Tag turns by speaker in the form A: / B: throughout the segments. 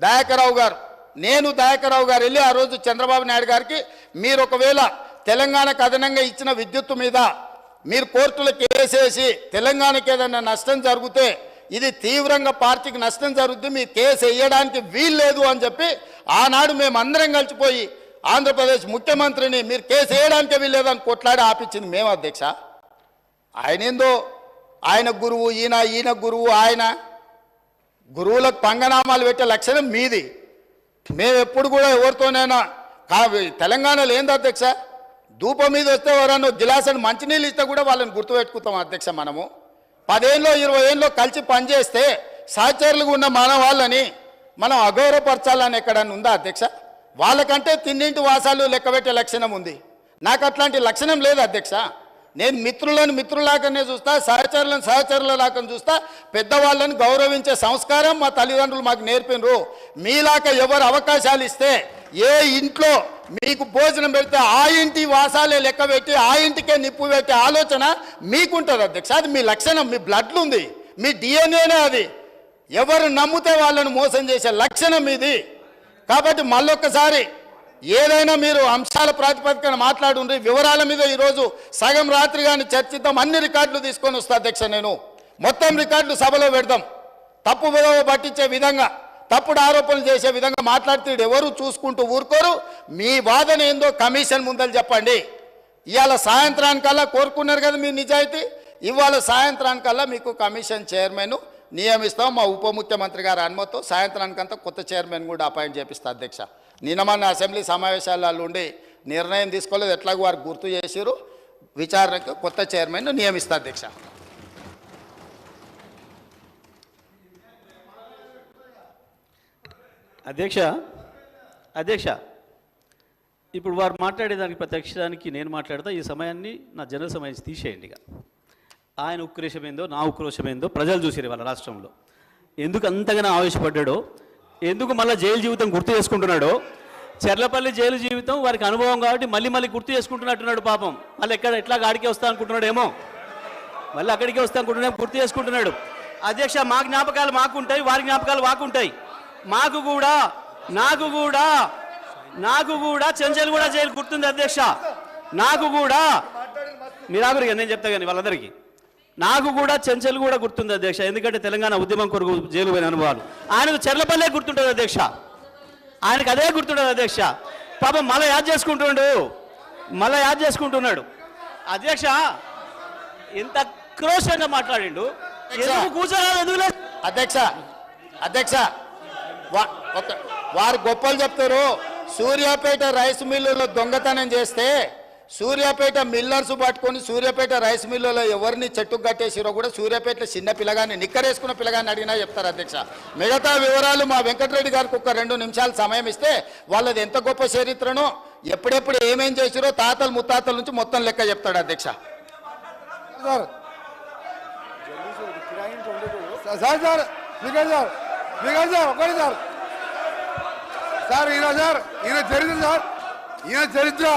A: దయాకర్రావు గారు, నేను దయాకర్రావు గారు వెళ్ళి ఆ రోజు చంద్రబాబు నాయుడు గారికి మీరు ఒకవేళ తెలంగాణకు అదనంగా ఇచ్చిన విద్యుత్తు మీద మీరు కోర్టులో కేసేసి తెలంగాణకి ఏదైనా నష్టం జరిగితే ఇది తీవ్రంగా పార్టీకి నష్టం జరుగుతుంది, మీ కేసు వేయడానికి వీల్లేదు అని చెప్పి ఆనాడు మేము అందరం కలిసిపోయి ఆంధ్రప్రదేశ్ ముఖ్యమంత్రిని మీరు కేసు వేయడానికే వీల్లేదని కొట్లాడి ఆపించింది మేము అధ్యక్ష. ఆయన ఏందో ఆయన గురువు, ఈయన గురువు, ఆయన గురువులకు పంగనామాలు పెట్టే లక్షణం మీది. మేము ఎప్పుడు కూడా ఎవరితోనైనా తెలంగాణలో ఏంది అధ్యక్ష, ధూపం మీద వస్తే ఎవరన్నా గిలాసని మంచినీళ్ళు ఇస్తే కూడా వాళ్ళని గుర్తుపెట్టుకుంటాం అధ్యక్ష. మనము 10 ఏళ్ళలో 20 ఏళ్ళలో కలిసి పనిచేస్తే సహచరులుగా ఉన్న మన వాళ్ళని మనం అగౌరవపరచాలని ఎక్కడన్నా ఉందా అధ్యక్ష? వాళ్ళకంటే తిన్నింటి వాసాలు లెక్కబెట్టే లక్షణం ఉంది, నాకు అట్లాంటి లక్షణం లేదు అధ్యక్ష. నేను మిత్రులను మిత్రులాగానే చూస్తా, సహచరులను సహచరులలాగా చూస్తా. పెద్దవాళ్ళని గౌరవించే సంస్కారం మా తల్లిదండ్రులు మాకు నేర్పినరు. మీలాగా ఎవరు అవకాశాలు ఇస్తే ఏ ఇంట్లో మీకు భోజనం పెడితే ఆ ఇంటి వాసాలే లెక్క పెట్టి ఆ ఇంటికే నిప్పు పెట్టే ఆలోచన మీకుంటుంది అధ్యక్ష. అది మీ లక్షణం, మీ బ్లడ్లు ఉంది, మీ డిఎన్ఏనే అది. ఎవరు నమ్మితే వాళ్ళను మోసం చేసే లక్షణం ఇది. కాబట్టి మళ్ళొక్కసారి ఏదైనా మీరు అంశాల ప్రాతిపదికన మాట్లాడుండ్రి, వివరాల మీద ఈరోజు సగం రాత్రి కానీ చర్చిద్దాం. అన్ని రికార్డులు తీసుకొని వస్తా అధ్యక్ష. నేను మొత్తం రికార్డులు సభలో పెడదాం. తప్పు విలువ పట్టించే విధంగా, తప్పుడు ఆరోపణలు చేసే విధంగా మాట్లాడితే ఎవరు చూసుకుంటూ ఊరుకోరు. మీ వాదన ఏందో కమిషన్ ముందలు చెప్పండి. ఇవాళ సాయంత్రానికల్లా కోరుకున్నారు కదా మీ నిజాయితీ, ఇవాళ సాయంత్రానికల్లా మీకు కమిషన్ చైర్మన్ నియమిస్తాం. మా ఉప ముఖ్యమంత్రి గారు అనుమతితో సాయంత్రానికంతా కొత్త చైర్మన్ కూడా అపాయింట్ చేపిస్తా అధ్యక్ష. నిన్న మన అసెంబ్లీ సమావేశాలలో ఉండి నిర్ణయం తీసుకోలేదు, ఎట్లాగో వారు గుర్తు చేసిరు. విచారణకు కొత్త చైర్మన్ నియమిస్తా అధ్యక్ష.
B: అధ్యక్ష ఇప్పుడు వారు మాట్లాడేదానికి ప్రత్యక్షానికి నేను మాట్లాడతా. ఈ సమయాన్ని నా జనరల్ సమయం తీసేయండి. ఇక ఆయన ఉక్రోషమేందో నా ఉక్రోషమేందో ప్రజలు చూసారు వాళ్ళ రాష్ట్రంలో. ఎందుకు అంతగానో ఆవేశపడ్డాడో, ఎందుకు మళ్ళీ జైలు జీవితం గుర్తు చేసుకుంటున్నాడో. చెర్లపల్లి జైలు జీవితం వారికి అనుభవం కాబట్టి మళ్ళీ మళ్ళీ గుర్తు చేసుకుంటున్నట్టున్నాడు పాపం. మళ్ళీ ఎట్లా ఆడికే వస్తా అనుకుంటున్నాడేమో, మళ్ళీ అక్కడికే వస్తా అనుకుంటున్నాడేమో, గుర్తు చేసుకుంటున్నాడు. అధ్యక్ష, మా జ్ఞాపకాలు మాకుంటాయి, వారి జ్ఞాపకాలు మాకుంటాయి. నాకు కూడా చెంచల్గూడ జైలు గుర్తుంది అధ్యక్ష. నాకు కూడా మీరాగురిగా నేను చెప్తా కానీ వాళ్ళందరికీ నాకు కూడా చెంచల్గూడ గుర్తుంది అధ్యక్ష. ఎందుకంటే తెలంగాణ ఉద్యమం కొరకు జైలు పోయిన అనుభవాలు. ఆయనకు చెర్లపల్లే గుర్తుంటుంది అధ్యక్ష, ఆయనకు అదే గుర్తుంటుంది అధ్యక్ష. పాపం మళ్ళీ యాద్ చేసుకుంటున్నాడు అధ్యక్ష. ఎంత క్రోషంగా మాట్లాడిండు, ఎందుకు కూర్చోరాదు, ఎందుకు లేదు
A: అధ్యక్ష వారు గొప్పలు చెప్తారు. సూర్యాపేట రైస్ మిల్లులో దొంగతనం చేస్తే సూర్యాపేట మిల్లర్స్ పట్టుకొని సూర్యాపేట రైస్ మిల్లులో ఎవరిని చెట్టుకు కట్టేసిరో కూడా సూర్యాపేటలో చిన్న పిల్లగాన్ని నిక్కరేసుకున్న పిల్లగాన్ని అడిగినా చెప్తారు అధ్యక్ష. మిగతా వివరాలు మా వెంకటరెడ్డి గారికి ఒక 2 నిమిషాలు సమయం ఇస్తే వాళ్ళది ఎంత గొప్ప చరిత్రనో ఎప్పుడెప్పుడు ఏమేం చేసిరో తాతలు ముత్తాతల నుంచి మొత్తం లెక్క చెప్తాడు అధ్యక్ష.
C: ఈయన చరిత్ర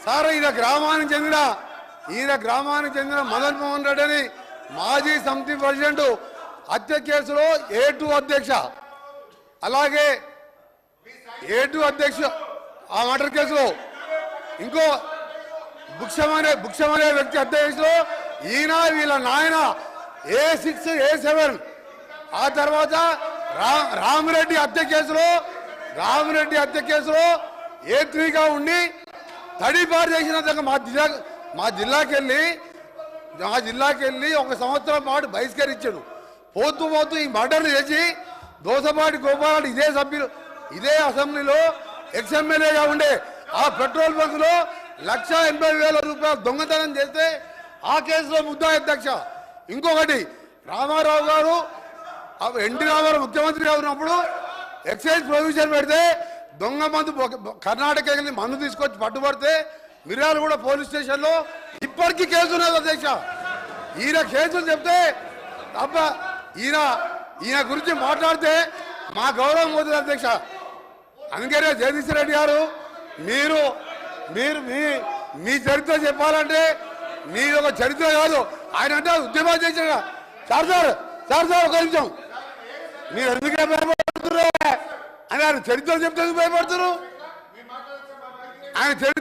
C: సార్, ఈయన గ్రామానికి చెందిన మదన్ మోహన్ రెడ్డి అని మాజీ సమితి ప్రెసిడెంట్ హత్య కేసులో A2 అధ్యక్ష, అలాగే A2 అధ్యక్ష ఆ మర్డర్ కేసులో ఇంకో భుక్షమనే వ్యక్తి హత్య కేసులో ఈయన వీళ్ళ నాయన A6 A7. ఆ తర్వాత రామిరెడ్డి హత్య కేసులో A3గా ఉండి తడిపారు చేసిన మా జిల్లాకి వెళ్ళి 1 సంవత్సరం పాటు బహిష్కరించాడు. పోతూ ఈ మర్డర్లు చేసి దోసపాటి గోపాల్ ఇదే అసెంబ్లీలో ఎక్స్ఎమ్మెల్యేగా ఉండే ఆ పెట్రోల్ బంకులో 1,80,000 రూపాయలు దొంగతనం చేస్తే ఆ కేసులో ముద్దాయి అధ్యక్ష. ఇంకొకటి రామారావు గారు ఎన్టీ రామారావు ముఖ్యమంత్రిగా ఉన్నప్పుడు ఎక్సైజ్ ప్రొవిజన్ పెడితే దొంగ మందు కర్ణాటక వెళ్ళి మందు తీసుకొచ్చి పట్టుబడితే మిర్యాలగూడ పోలీస్ స్టేషన్లో ఇప్పటికీ కేసు ఉన్నది అధ్యక్ష. ఈయన కేసులు చెప్తే తప్ప ఈయన గురించి మాట్లాడితే మా గౌరవం పోతుంది అధ్యక్ష. అందుకనే జగదీశ్వర్ రెడ్డి గారు మీరు మీ చరిత్ర చెప్పాలంటే మీరు ఒక చరిత్ర కాదు, ఆయన అంటే ఉద్యమాలు చేసిన సార్ ఒక నిమిషం మీరు ఎందుకు ఆయన చరిత్ర చెప్తే భయపడుతున్నారు ఆయన చరిత్ర